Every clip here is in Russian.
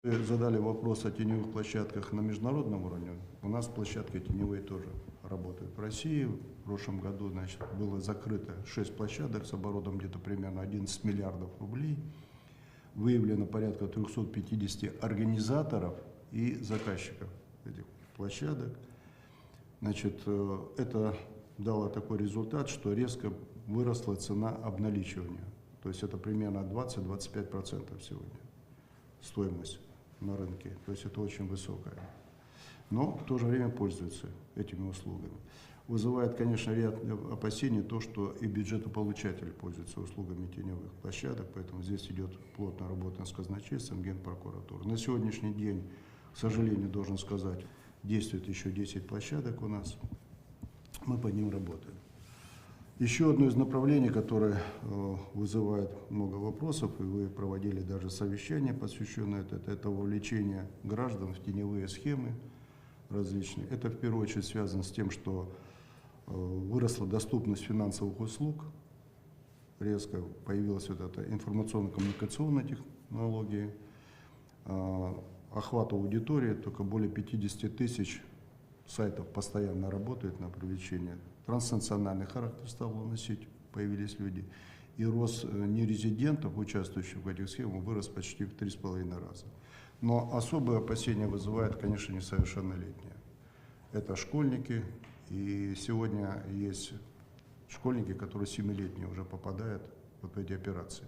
Вы задали вопрос о теневых площадках на международном уровне. У нас площадки теневые тоже работают. В России в прошлом году, значит, было закрыто 6 площадок с оборотом где-то примерно 11 миллиардов рублей. Выявлено порядка 350 организаторов и заказчиков этих площадок. Значит, это дало такой результат, что резко выросла цена обналичивания. То есть это примерно 20-25% сегодня стоимость на рынке. То есть это очень высокая. Но в то же время пользуются этими услугами. Вызывает, конечно, ряд опасений то, что и бюджетополучатели пользуются услугами теневых площадок, поэтому здесь идет плотная работа с казначейством, Генпрокуратурой. На сегодняшний день, к сожалению, должен сказать, действует еще 10 площадок у нас. Мы по ним работаем. Еще одно из направлений, которое вызывает много вопросов, и вы проводили даже совещание, посвященное это вовлечение граждан в теневые схемы различные. Это в первую очередь связано с тем, что выросла доступность финансовых услуг, резко появилась вот эта информационно-коммуникационная технология, охват аудитории, только более 50 тысяч сайтов постоянно работает на привлечение. Транснациональный характер стал носить, появились люди. И рост нерезидентов, участвующих в этих схемах, вырос почти в 3,5 раза. Но особые опасения вызывают, конечно, несовершеннолетние. Это школьники. И сегодня есть школьники, которые 7-летние уже попадают вот в эти операции.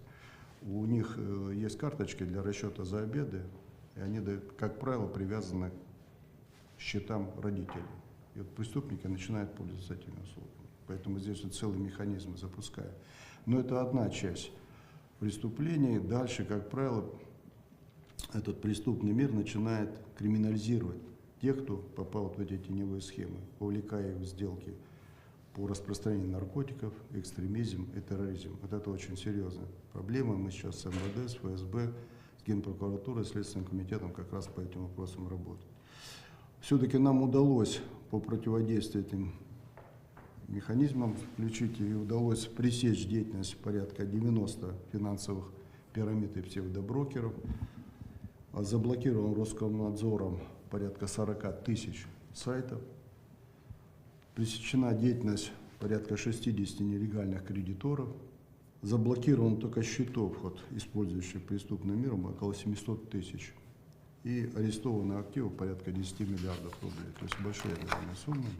У них есть карточки для расчета за обеды, и они, как правило, привязаны к счетам родителей. И вот преступники начинают пользоваться этими услугами. Поэтому здесь вот целый механизм запускаем. Но это одна часть преступлений. Дальше, как правило, этот преступный мир начинает криминализировать тех, кто попал вот в эти теневые схемы, вовлекая их в сделки по распространению наркотиков, экстремизм и терроризм. Вот это очень серьезная проблема. Мы сейчас с МВД, с ФСБ, с Генпрокуратурой, Следственным комитетом как раз по этим вопросам работаем. Все-таки нам удалось по противодействию этим механизмам включить и удалось пресечь деятельность порядка 90 финансовых пирамид и псевдоброкеров. Заблокирован Роскомнадзором порядка 40 тысяч сайтов. Пресечена деятельность порядка 60 нелегальных кредиторов. Заблокирован только счетов, использующих преступным миром, около 700 тысяч. И арестованы активы порядка 10 миллиардов рублей. То есть большие суммы.